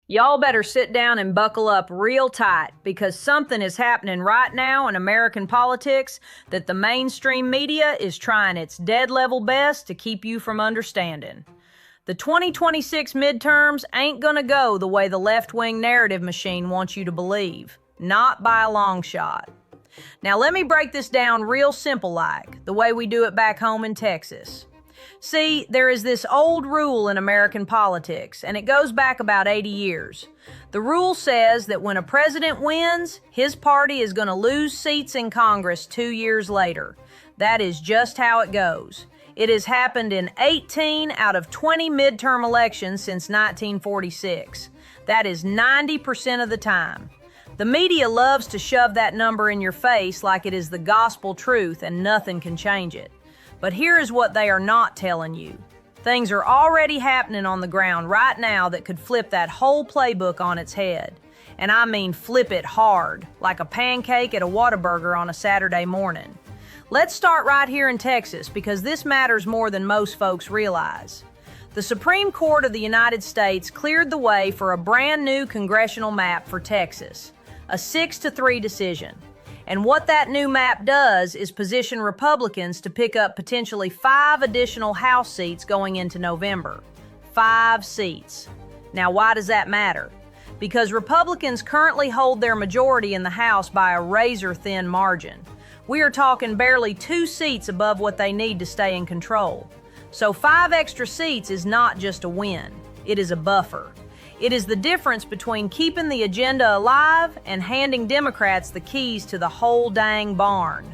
Y'all better sit down and buckle up real tight because something is happening right now in American politics that the mainstream media is trying its dead level best to keep you from understanding. The 2026 midterms ain't gonna go the way the left wing narrative machine wants you to believe. Not by a long shot. Now, let me break this down real simple like, the way we do it back home in Texas. See, there is this old rule in American politics, and it goes back about 80 years. The rule says that when a president wins, his party is going to lose seats in Congress 2 years later. That is just how it goes. It has happened in 18 out of 20 midterm elections since 1946. That is 90% of the time. The media loves to shove that number in your face like it is the gospel truth and nothing can change it. But here is what they are not telling you. Things are already happening on the ground right now that could flip that whole playbook on its head. And I mean flip it hard, like a pancake at a Whataburger on a Saturday morning. Let's start right here in Texas because this matters more than most folks realize. The Supreme Court of the United States cleared the way for a brand new congressional map for Texas, a 6-3 decision. And what that new map does is position Republicans to pick up potentially 5 additional House seats going into November. 5 seats. Now, why does that matter? Because Republicans currently hold their majority in the House by a razor-thin margin. We are talking barely 2 seats above what they need to stay in control. So 5 extra seats is not just a win, it is a buffer. It is the difference between keeping the agenda alive and handing Democrats the keys to the whole dang barn.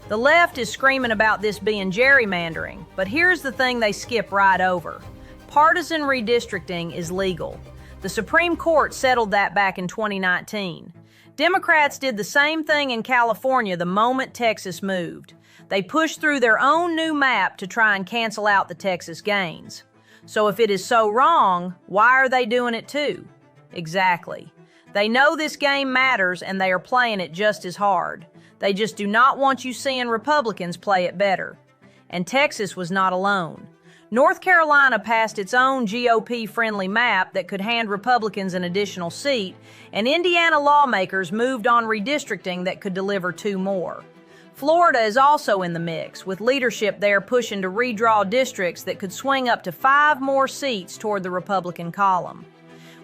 The left is screaming about this being gerrymandering, but here's the thing they skip right over. Partisan redistricting is legal. The Supreme Court settled that back in 2019. Democrats did the same thing in California the moment Texas moved. They pushed through their own new map to try and cancel out the Texas gains. So if it is so wrong, why are they doing it too? Exactly. They know this game matters and they are playing it just as hard. They just do not want you seeing Republicans play it better. And Texas was not alone. North Carolina passed its own GOP-friendly map that could hand Republicans an additional seat, and Indiana lawmakers moved on redistricting that could deliver 2 more. Florida is also in the mix, with leadership there pushing to redraw districts that could swing up to 5 more seats toward the Republican column.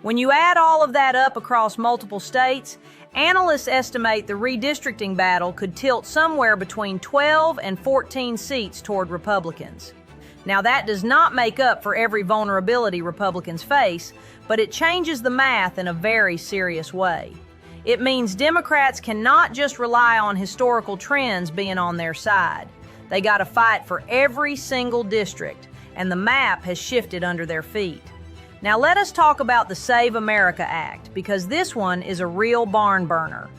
When you add all of that up across multiple states, analysts estimate the redistricting battle could tilt somewhere between 12 and 14 seats toward Republicans. Now, that does not make up for every vulnerability Republicans face, but it changes the math in a very serious way. It means Democrats cannot just rely on historical trends being on their side. They got to fight for every single district, and the map has shifted under their feet. Now let us talk about the Save America Act, because this one is a real barn burner.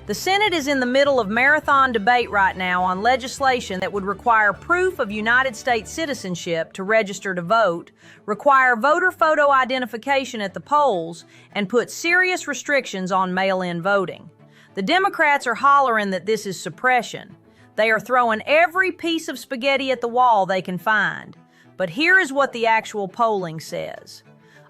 The Senate is in the middle of marathon debate right now on legislation that would require proof of United States citizenship to register to vote, require voter photo identification at the polls, and put serious restrictions on mail-in voting. The Democrats are hollering that this is suppression. They are throwing every piece of spaghetti at the wall they can find. But here is what the actual polling says.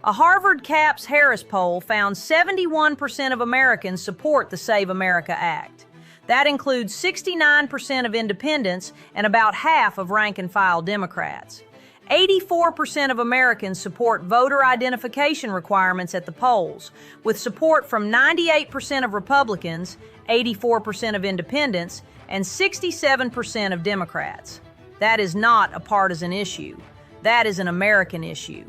A Harvard Capps Harris poll found 71% of Americans support the Save America Act. That includes 69% of independents and about half of rank-and-file Democrats. 84% of Americans support voter identification requirements at the polls, with support from 98% of Republicans, 84% of independents, and 67% of Democrats. That is not a partisan issue. That is an American issue.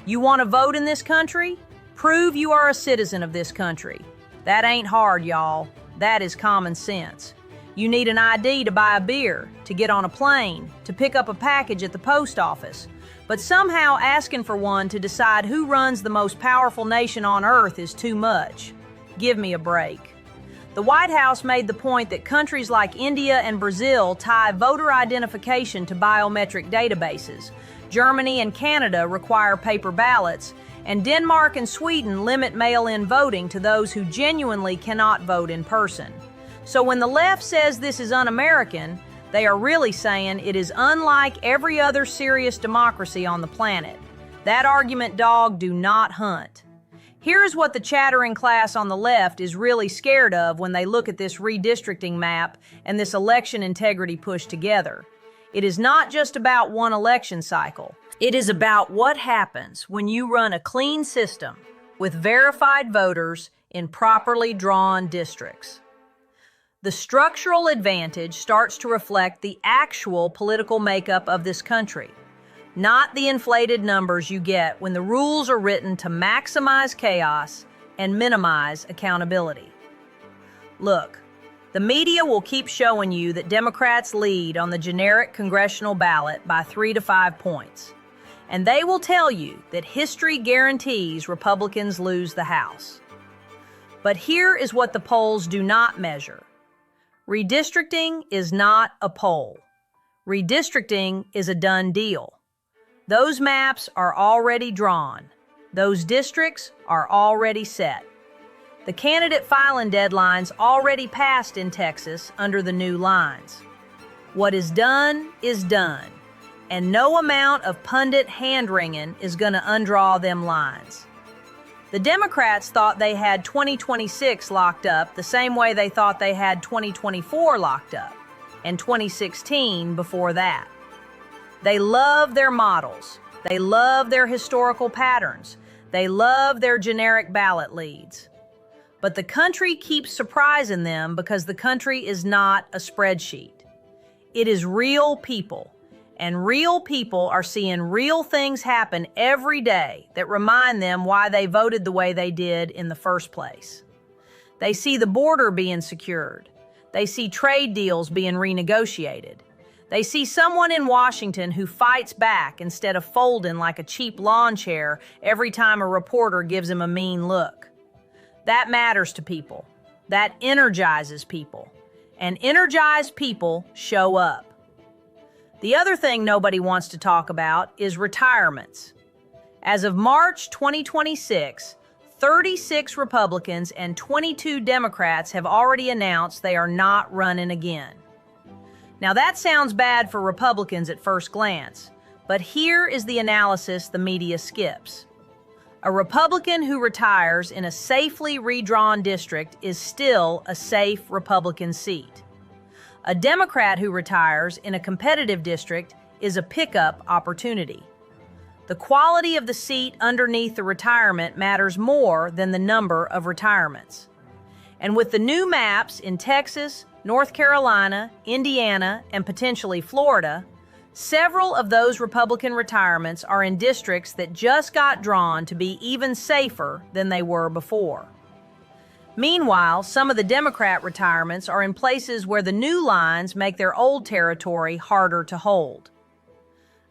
You want to vote in this country? Prove you are a citizen of this country. That ain't hard, y'all. That is common sense. You need an ID to buy a beer, to get on a plane, to pick up a package at the post office. But somehow asking for one to decide who runs the most powerful nation on earth is too much. Give me a break. The White House made the point that countries like India and Brazil tie voter identification to biometric databases. Germany and Canada require paper ballots, and Denmark and Sweden limit mail-in voting to those who genuinely cannot vote in person. So when the left says this is un-American, they are really saying it is unlike every other serious democracy on the planet. That argument, dog, do not hunt. Here's what the chattering class on the left is really scared of when they look at this redistricting map and this election integrity push together. It is not just about one election cycle. It is about what happens when you run a clean system with verified voters in properly drawn districts. The structural advantage starts to reflect the actual political makeup of this country, not the inflated numbers you get when the rules are written to maximize chaos and minimize accountability. Look, the media will keep showing you that Democrats lead on the generic congressional ballot by 3 to 5 points, and they will tell you that history guarantees Republicans lose the House. But here is what the polls do not measure. Redistricting is not a poll. Redistricting is a done deal. Those maps are already drawn. Those districts are already set. The candidate filing deadlines already passed in Texas under the new lines. What is done, and no amount of pundit hand-wringing is going to undraw them lines. The Democrats thought they had 2026 locked up the same way they thought they had 2024 locked up, and 2016 before that. They love their models. They love their historical patterns. They love their generic ballot leads. But the country keeps surprising them because the country is not a spreadsheet. It is real people, and real people are seeing real things happen every day that remind them why they voted the way they did in the first place. They see the border being secured. They see trade deals being renegotiated. They see someone in Washington who fights back instead of folding like a cheap lawn chair every time a reporter gives him a mean look. That matters to people. That energizes people. And energized people show up. The other thing nobody wants to talk about is retirements. As of March 2026, 36 Republicans and 22 Democrats have already announced they are not running again. Now that sounds bad for Republicans at first glance, but here is the analysis the media skips. A Republican who retires in a safely redrawn district is still a safe Republican seat. A Democrat who retires in a competitive district is a pickup opportunity. The quality of the seat underneath the retirement matters more than the number of retirements. And with the new maps in Texas, North Carolina, Indiana, and potentially Florida, several of those Republican retirements are in districts that just got drawn to be even safer than they were before. Meanwhile, some of the Democrat retirements are in places where the new lines make their old territory harder to hold.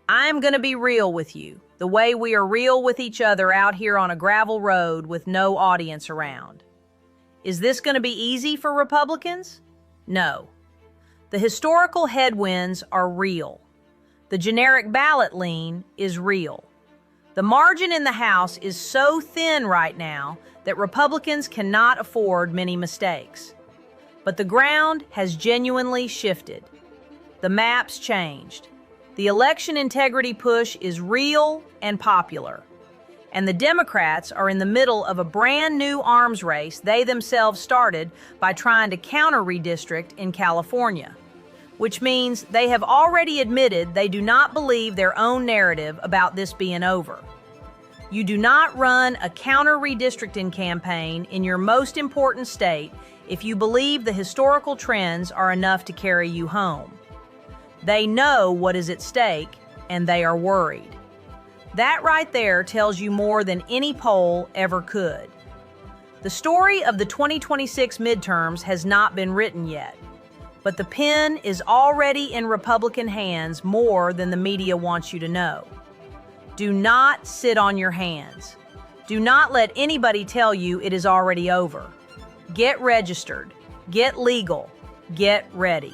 I'm going to be real with you, the way we are real with each other out here on a gravel road with no audience around. Is this going to be easy for Republicans? No. The historical headwinds are real. The generic ballot lean is real. The margin in the House is so thin right now that Republicans cannot afford many mistakes. But the ground has genuinely shifted. The maps changed. The election integrity push is real and popular. And the Democrats are in the middle of a brand new arms race they themselves started by trying to counter-redistrict in California, which means they have already admitted they do not believe their own narrative about this being over. You do not run a counter-redistricting campaign in your most important state if you believe the historical trends are enough to carry you home. They know what is at stake, and they are worried. That right there tells you more than any poll ever could. The story of the 2026 midterms has not been written yet, but the pen is already in Republican hands more than the media wants you to know. Do not sit on your hands. Do not let anybody tell you it is already over. Get registered, get legal, get ready.